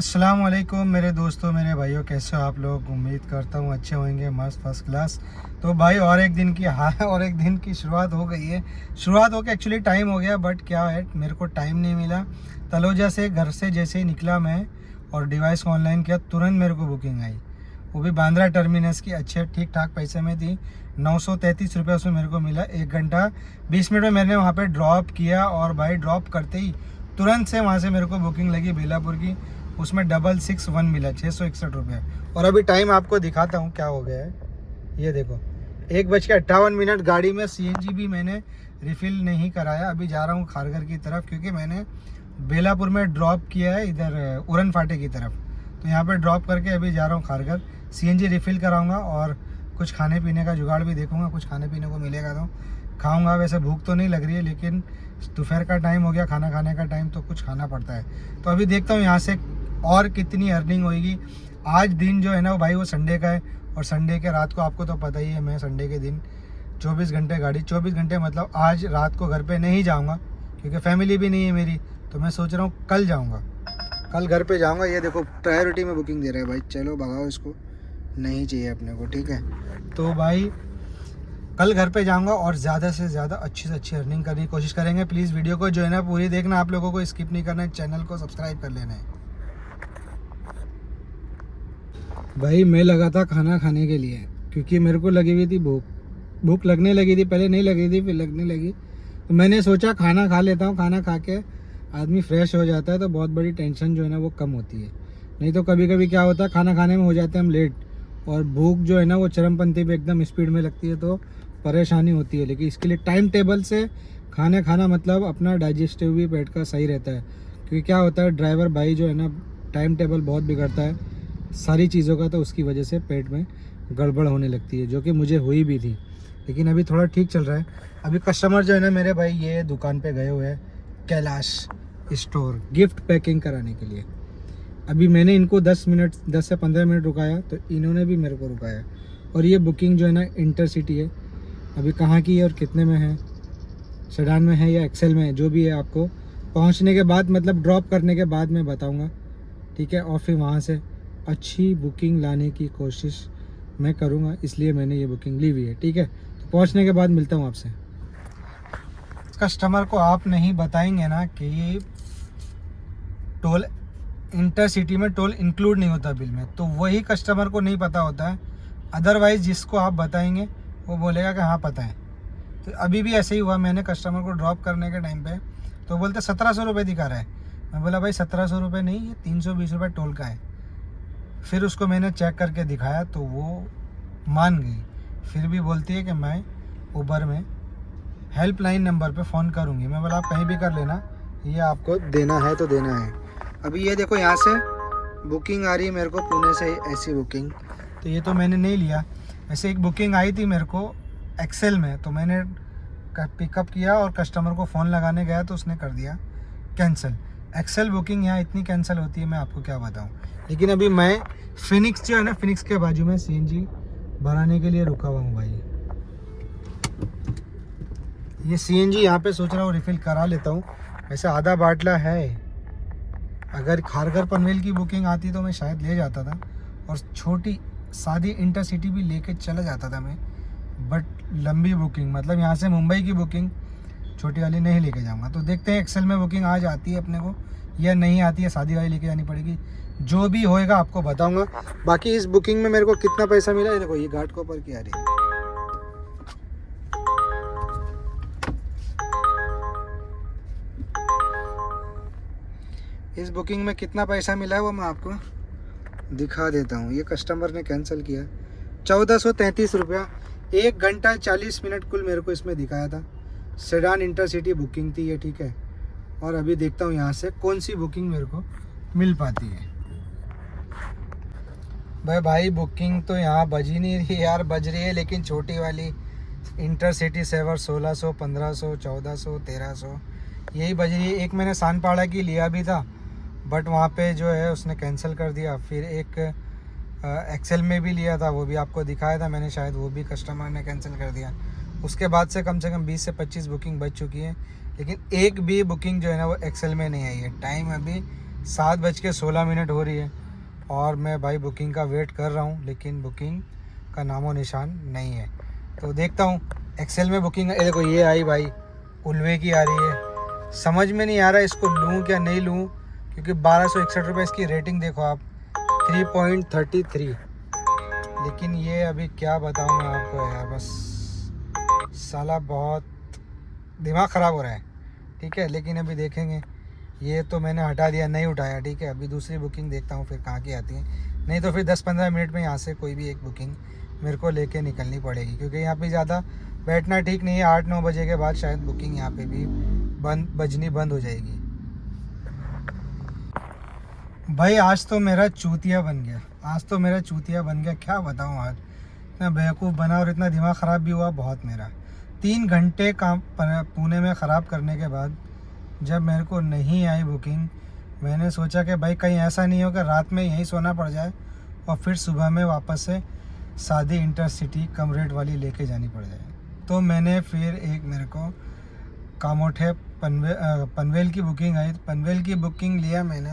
अस्सलाम वालेकुम मेरे दोस्तों, मेरे भाइयों, कैसे हो आप लोग। उम्मीद करता हूँ अच्छे होंगे, मस्त फर्स्ट क्लास। तो भाई और एक दिन की और एक दिन की शुरुआत हो गई है। शुरुआत होकर एक्चुअली टाइम हो गया, बट क्या है मेरे को टाइम नहीं मिला। तलोजा से घर से जैसे ही निकला मैं और डिवाइस को ऑनलाइन किया, तुरंत मेरे को बुकिंग आई, वो भी बांद्रा टर्मिनस की। अच्छे ठीक ठाक पैसे में थी, 933 रुपये उसमें मेरे को मिला। 1 घंटा 20 मिनट में मैंने वहाँ पे ड्रॉप किया और भाई ड्रॉप करते ही तुरंत से वहाँ से मेरे को बुकिंग लगी बेलापुर की। उसमें 661 मिला, 661 रुपये। और अभी टाइम आपको दिखाता हूँ क्या हो गया है। ये देखो 1:58 गाड़ी में CNG भी मैंने रिफ़िल नहीं कराया। अभी जा रहा हूँ खारघर की तरफ, क्योंकि मैंने बेलापुर में ड्रॉप किया है इधर उड़न फाटे की तरफ। तो यहाँ पे ड्रॉप करके अभी जा रहा हूँ खारघर। CNG रिफ़िल कराऊंगा और कुछ खाने पीने का जुगाड़ भी देखूंगा, कुछ खाने पीने को मिलेगा तो खाऊंगा। वैसे भूख तो नहीं लग रही है, लेकिन दोपहर का टाइम हो गया, खाना खाने का टाइम, तो कुछ खाना पड़ता है। तो अभी देखता हूँ यहाँ से और कितनी अर्निंग होएगी। आज दिन जो है ना वो भाई वो संडे का है, और संडे के रात को आपको तो पता ही है, मैं संडे के दिन 24 घंटे गाड़ी, 24 घंटे मतलब आज रात को घर पे नहीं जाऊंगा, क्योंकि फैमिली भी नहीं है मेरी। तो मैं सोच रहा हूँ कल जाऊंगा, कल घर पे जाऊंगा। ये देखो प्रायोरिटी में बुकिंग दे रहा है भाई, चलो भगाओ इसको, नहीं चाहिए अपने को, ठीक है। तो भाई कल घर पे जाऊंगा और ज़्यादा से ज़्यादा अच्छी से अच्छी अर्निंग करने की कोशिश करेंगे। प्लीज़ वीडियो को जो है ना पूरी देखना, आप लोगों को स्किप नहीं करना है, चैनल को सब्सक्राइब कर लेना है। भाई मैं लगा था खाना खाने के लिए, क्योंकि मेरे को लगी हुई थी भूख लगने लगी थी। पहले नहीं लगी थी, फिर लगने लगी, तो मैंने सोचा खाना खा लेता हूँ। खाना खा के आदमी फ्रेश हो जाता है तो बहुत बड़ी टेंशन जो है ना वो कम होती है। नहीं तो कभी कभी क्या होता है, खाना खाने में हो जाते हैं हम लेट, और भूख जो है ना वो चरमपंथी पे एकदम स्पीड में लगती है, तो परेशानी होती है। लेकिन इसके लिए टाइम टेबल से खाना खाना मतलब अपना डाइजेस्टिव भी पेट का सही रहता है। क्योंकि क्या होता है, ड्राइवर भाई जो है ना टाइम टेबल बहुत बिगड़ता है सारी चीज़ों का, तो उसकी वजह से पेट में गड़बड़ होने लगती है, जो कि मुझे हुई भी थी। लेकिन अभी थोड़ा ठीक चल रहा है। अभी कस्टमर जो है ना मेरे भाई ये दुकान पे गए हुए हैं, कैलाश स्टोर, गिफ्ट पैकिंग कराने के लिए। अभी मैंने इनको 10 से 15 मिनट रुकाया, तो इन्होंने भी मेरे को रुकाया। और ये बुकिंग जो है ना इंटरसिटी है। अभी कहाँ की है और कितने में है, सेडान में है या एक्सेल में है, जो भी है आपको पहुँचने के बाद, मतलब ड्रॉप करने के बाद मैं बताऊँगा, ठीक है। और फिर वहाँ से अच्छी बुकिंग लाने की कोशिश मैं करूँगा, इसलिए मैंने ये बुकिंग ली हुई है, ठीक है। तो पहुँचने के बाद मिलता हूँ आपसे। कस्टमर को आप नहीं बताएंगे ना कि टोल इंटरसिटी में टोल इंक्लूड नहीं होता बिल में, तो वही कस्टमर को नहीं पता होता है। अदरवाइज़ जिसको आप बताएंगे वो बोलेगा कि हाँ पता है। तो अभी भी ऐसे ही हुआ, मैंने कस्टमर को ड्रॉप करने के टाइम पे तो बोलते 1700 रुपये दिखा रहा है। मैं बोला भाई 1700 रुपये नहीं, ये 320 रुपये टोल का है। फिर उसको मैंने चेक करके दिखाया तो वो मान गई। फिर भी बोलती है कि मैं उबर में हेल्पलाइन नंबर पे फ़ोन करूँगी। मैं बोला आप कहीं भी कर लेना, ये आपको देना है तो देना है। अभी ये देखो यहाँ से बुकिंग आ रही है मेरे को पुणे से, ऐसी बुकिंग। तो ये तो मैंने नहीं लिया। ऐसे एक बुकिंग आई थी मेरे को एक्सेल में, तो मैंने पिकअप किया और कस्टमर को फ़ोन लगाने गया तो उसने कर दिया कैंसिल। एक्सेल बुकिंग यहाँ इतनी कैंसिल होती है, मैं आपको क्या बताऊँ। लेकिन अभी मैं फिनिक्स जो है ना, फिनिक्स के बाजू में CNG भराने के लिए रुका हुआ हूँ भाई। ये CNG यहाँ पे सोच रहा हूँ रिफ़िल करा लेता हूँ। वैसे आधा बाटला है, अगर खारघर पनवेल की बुकिंग आती तो मैं शायद ले जाता था, और छोटी सादी इंटरसिटी भी लेके चला जाता था मैं। बट लंबी बुकिंग मतलब यहाँ से मुंबई की बुकिंग छोटी वाली नहीं लेके जाऊँगा। तो देखते हैं एक्सेल में बुकिंग आज आती है अपने को या नहीं आती है, सादी वाली लेके जानी पड़ेगी। जो भी होएगा आपको बताऊँगा। बाकी इस बुकिंग में मेरे को कितना पैसा मिला है, देखो ये घाट कोपर की आ रही है। इस बुकिंग में कितना पैसा मिला है वो मैं आपको दिखा देता हूँ। ये कस्टमर ने कैंसिल किया, 1433 रुपया। 1 घंटा 40 मिनट कुल मेरे को इसमें दिखाया था। सेडान इंटरसिटी बुकिंग थी ये, ठीक है। और अभी देखता हूँ यहाँ से कौन सी बुकिंग मेरे को मिल पाती है। भाई बुकिंग तो यहाँ बज ही नहीं रही यार, बज रही है लेकिन छोटी वाली इंटरसिटी सेवर 1600, 1500, 1400, 1300 यही बज रही है। एक मैंने सानपाड़ा की लिया भी था, बट वहाँ पे जो है उसने कैंसिल कर दिया। फिर एक एक्सेल में भी लिया था, वो भी आपको दिखाया था मैंने, शायद वो भी कस्टमर ने कैंसिल कर दिया। उसके बाद से कम 20 से 25 बुकिंग बच चुकी है, लेकिन एक भी बुकिंग जो है ना वो एक्सेल में नहीं आई है। टाइम अभी 7:16 हो रही है और मैं भाई बुकिंग का वेट कर रहा हूँ, लेकिन बुकिंग का नामो निशान नहीं है। तो देखता हूँ एक्सेल में बुकिंग। ये देखो ये आई भाई, उल्वे की आ रही है। समझ में नहीं आ रहा इसको लूँ क्या नहीं लूँ, क्योंकि 1261 रुपये इसकी रेटिंग देखो आप, 3.33। लेकिन ये अभी क्या बताऊँ मैं आपको यार, बस साला बहुत दिमाग ख़राब हो रहा है। ठीक है, लेकिन अभी देखेंगे। ये तो मैंने हटा दिया, नहीं उठाया। ठीक है, अभी दूसरी बुकिंग देखता हूँ फिर कहाँ की आती है, नहीं तो फिर 10-15 मिनट में यहाँ से कोई भी एक बुकिंग मेरे को लेके निकलनी पड़ेगी, क्योंकि यहाँ पे ज़्यादा बैठना ठीक नहीं है। 8-9 बजे के बाद शायद बुकिंग यहाँ पे भी बजनी बंद हो जाएगी। भाई आज तो मेरा चूतिया बन गया, क्या बताऊँ। आज इतना बेवकूफ़ बना और इतना दिमाग ख़राब भी हुआ बहुत मेरा। 3 घंटे काम पुणे में ख़राब करने के बाद जब मेरे को नहीं आई बुकिंग, मैंने सोचा कि भाई कहीं ऐसा नहीं हो कि रात में यहीं सोना पड़ जाए और फिर सुबह में वापस से सादी इंटरसिटी कम रेट वाली लेके जानी पड़ जाए। तो मैंने फिर एक मेरे को कामोठे पनवेल की बुकिंग आई। पनवेल की बुकिंग लिया मैंने,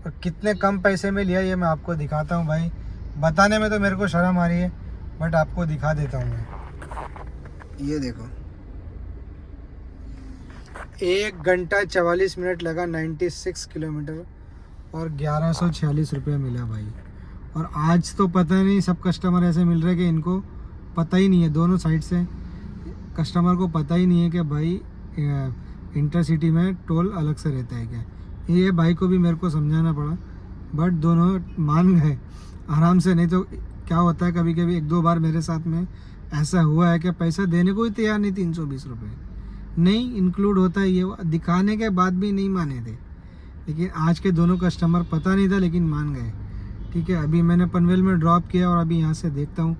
और कितने कम पैसे में लिया ये मैं आपको दिखाता हूँ भाई। बताने में तो मेरे को शर्म आ रही है, बट आपको दिखा देता हूँ मैं। ये देखो, 1 घंटा 44 मिनट लगा, 96 किलोमीटर, और 1146 रुपये मिला भाई। और आज तो पता नहीं, सब कस्टमर ऐसे मिल रहे कि इनको पता ही नहीं है, दोनों साइड से कस्टमर को पता ही नहीं है कि भाई इंटरसिटी में टोल अलग से रहता है क्या। ये भाई को भी मेरे को समझाना पड़ा, बट दोनों मान गए आराम से। नहीं तो क्या होता है, कभी कभी 1-2 बार मेरे साथ में ऐसा हुआ है कि पैसा देने को ही तैयार नहीं, 320 रुपये नहीं इंक्लूड होता है। ये दिखाने के बाद भी नहीं माने थे, लेकिन आज के दोनों कस्टमर पता नहीं था लेकिन मान गए। ठीक है, अभी मैंने पनवेल में ड्रॉप किया और अभी यहाँ से देखता हूँ।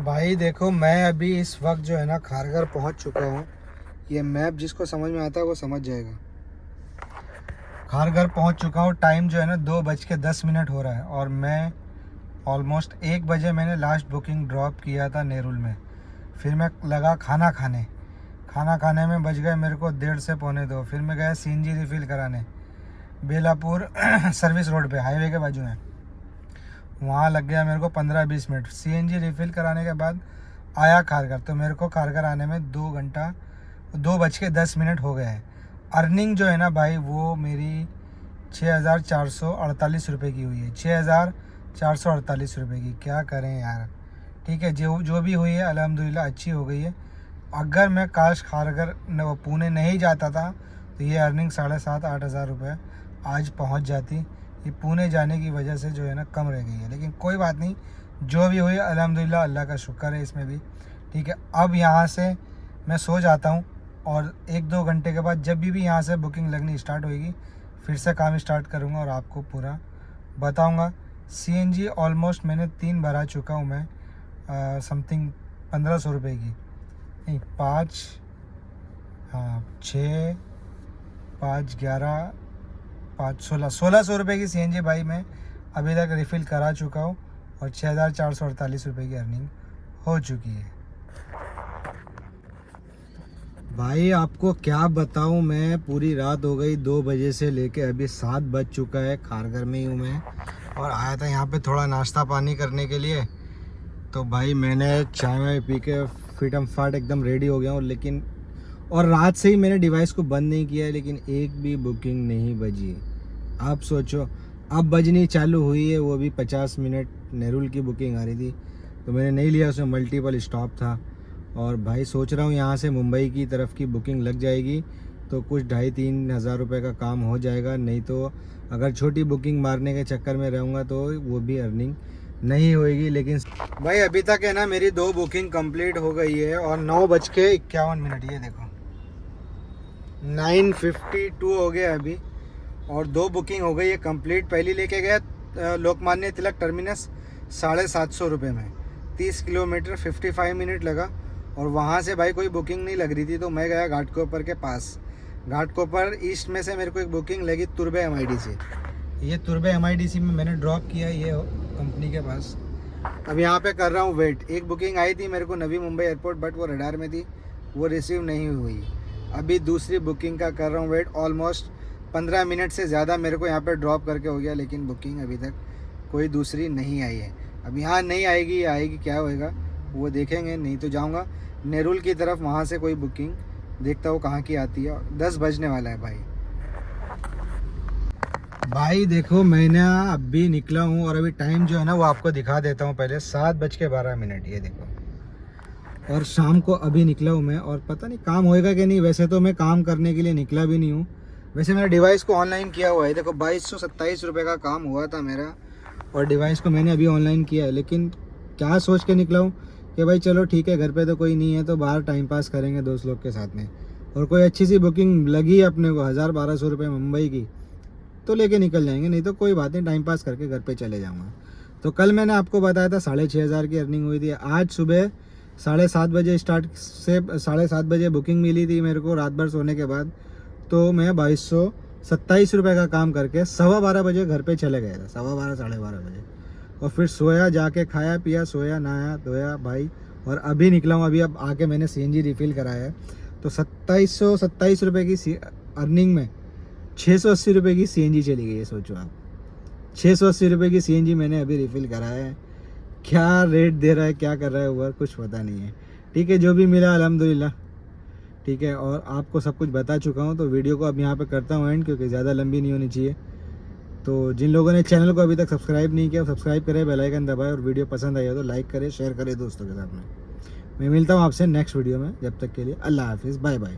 भाई देखो, मैं अभी इस वक्त जो है ना खारघर पहुँच चुका हूँ। ये मैप जिसको समझ में आता है वो समझ जाएगा। खारघर पहुँच चुका हूँ। टाइम जो है ना 2:10 हो रहा है, और मैं ऑलमोस्ट 1 बजे मैंने लास्ट बुकिंग ड्रॉप किया था नेरुल में। फिर मैं लगा खाना खाने में बज गए मेरे को 1:30 से 1:45। फिर मैं गया सीएनजी रिफ़िल कराने बेलापुर सर्विस रोड पे, हाईवे के बाजू में। वहाँ लग गया मेरे को 15-20 मिनट। सीएनजी रिफ़िल कराने के बाद आया खारघर, तो मेरे को खारघर आने में 2:10 हो गए हैं। अर्निंग जो है ना भाई वो मेरी 6,448 रुपये की हुई है, 6,448 रुपये की। क्या करें यार। ठीक है, जो भी हुई है अल्हम्दुलिल्लाह अच्छी हो गई है। अगर मैं काश खारघर पुणे नहीं जाता था तो ये अर्निंग 7,500-8 हज़ार रुपये आज पहुंच जाती। ये पुणे जाने की वजह से जो है ना कम रह गई है, लेकिन कोई बात नहीं, जो भी हुई अल्हम्दुलिल्लाह, अल्लाह का शुक्र है इसमें भी। ठीक है, अब यहाँ से मैं सो जाता हूँ, और 1-2 घंटे के बाद जब भी यहाँ से बुकिंग लगनी स्टार्ट होगी फिर से काम स्टार्ट करूँगा और आपको पूरा बताऊँगा। सीएनजी ऑलमोस्ट मैंने 3 भरा चुका हूँ मैं, समथिंग 1500 रुपये की, नहीं 5, हाँ 6, 5, 11, 5, 1600 रुपये की सीएनजी भाई मैं अभी तक रिफ़िल करा चुका हूँ, और 6,448 रुपये की अर्निंग हो चुकी है। भाई आपको क्या बताऊँ मैं, पूरी रात हो गई, 2 बजे से लेके अभी 7 बज चुका है। खारघर में ही हूँ मैं, और आया था यहाँ पे थोड़ा नाश्ता पानी करने के लिए। तो भाई मैंने चाय वाय पी के फिटम फाट एकदम रेडी हो गया हूँ, लेकिन और रात से ही मैंने डिवाइस को बंद नहीं किया है, लेकिन एक भी बुकिंग नहीं बजी। आप सोचो, अब बजनी चालू हुई है, वो भी 50 मिनट नेरुल की बुकिंग आ रही थी, तो मैंने नहीं लिया, उसमें मल्टीपल स्टॉप था। और भाई सोच रहा हूँ यहाँ से मुंबई की तरफ की बुकिंग लग जाएगी तो कुछ 2,500-3 हज़ार रुपये का काम हो जाएगा। नहीं तो अगर छोटी बुकिंग मारने के चक्कर में रहूँगा तो वो भी अर्निंग नहीं होएगी। लेकिन भाई अभी तक है ना मेरी 2 बुकिंग कंप्लीट हो गई है, और 9:51। ये देखो 9:52 हो गया अभी, और 2 बुकिंग हो गई है कंप्लीट। पहली लेके गया लोकमान्य तिलक टर्मिनस 750 रुपये में, 30 किलोमीटर, 55 मिनट लगा। और वहाँ से भाई कोई बुकिंग नहीं लग रही थी, तो मैं गया घाटकोपर के पास। घाटकोपर ईस्ट में से मेरे को एक बुकिंग लगी तुर्बे MID से। ये तुर्बे MIDC में मैंने ड्रॉप किया, ये कंपनी के पास। अब यहाँ पे कर रहा हूँ वेट। एक बुकिंग आई थी मेरे को नवी मुंबई एयरपोर्ट, बट वो रडार में थी, वो रिसीव नहीं हुई। अभी दूसरी बुकिंग का कर रहा हूँ वेट। ऑलमोस्ट 15 मिनट से ज़्यादा मेरे को यहाँ पे ड्रॉप करके हो गया, लेकिन बुकिंग अभी तक कोई दूसरी नहीं आई है। अब यहाँ नहीं आएगी, आएगी क्या होएगा वो देखेंगे, नहीं तो जाऊँगा नेरुल की तरफ, वहाँ से कोई बुकिंग देखता हूँ कहाँ की आती है। 10 बजने वाला है भाई देखो मैंने अभी निकला हूँ और अभी टाइम जो है ना वो आपको दिखा देता हूँ पहले, 7:12 ये देखो। और शाम को अभी निकला हूँ मैं, और पता नहीं काम होएगा कि नहीं। वैसे तो मैं काम करने के लिए निकला भी नहीं हूँ, वैसे मैंने डिवाइस को ऑनलाइन किया हुआ है। देखो 2227 रुपये का काम हुआ था मेरा, और डिवाइस को मैंने अभी ऑनलाइन किया है। लेकिन क्या सोच के निकला हूँ कि भाई चलो ठीक है, घर पे तो कोई नहीं है तो बाहर टाइम पास करेंगे दोस्त लोग के साथ में, और कोई अच्छी सी बुकिंग लगी अपने को 1000-1200 रुपये मुंबई की तो लेके निकल जाएंगे, नहीं तो कोई बात नहीं, टाइम पास करके घर पे चले जाऊँगा। तो कल मैंने आपको बताया था 6500 की अर्निंग हुई थी। आज सुबह 7:30 बजे स्टार्ट से 7:30 बजे बुकिंग मिली थी मेरे को रात भर सोने के बाद। तो मैं 2227 रुपये का काम करके 12:15 बजे घर पे चले गया था, 12:15 साढ़े 12 बजे। और फिर सोया, जाके खाया पिया, सोया, नहाया धोया भाई, और अभी निकला हूँ। अभी अब आके मैंने CNG रिफ़िल कराया है। तो 2727 रुपये की अर्निंग में 680 रुपये की CNG चली गई है, सोचो आप। 680 रुपये की CNG मैंने अभी रिफ़िल कराया है। क्या रेट दे रहा है, क्या कर रहा है ऊबर, कुछ पता नहीं है। ठीक है, जो भी मिला अल्हम्दुलिल्लाह, ठीक है। और आपको सब कुछ बता चुका हूँ, तो वीडियो को अब यहाँ पे करता हूँ एंड, क्योंकि ज़्यादा लंबी नहीं होनी चाहिए। तो जिन लोगों ने चैनल को अभी तक सब्सक्राइब नहीं किया, सब्सक्राइब करें, बेल आइकन दबाएं, और वीडियो पसंद आई हो तो लाइक करें, शेयर करें दोस्तों के साथ में। मैं मिलता हूँ आपसे नेक्स्ट वीडियो में, जब तक के लिए अल्लाह हाफिज़, बाय बाय।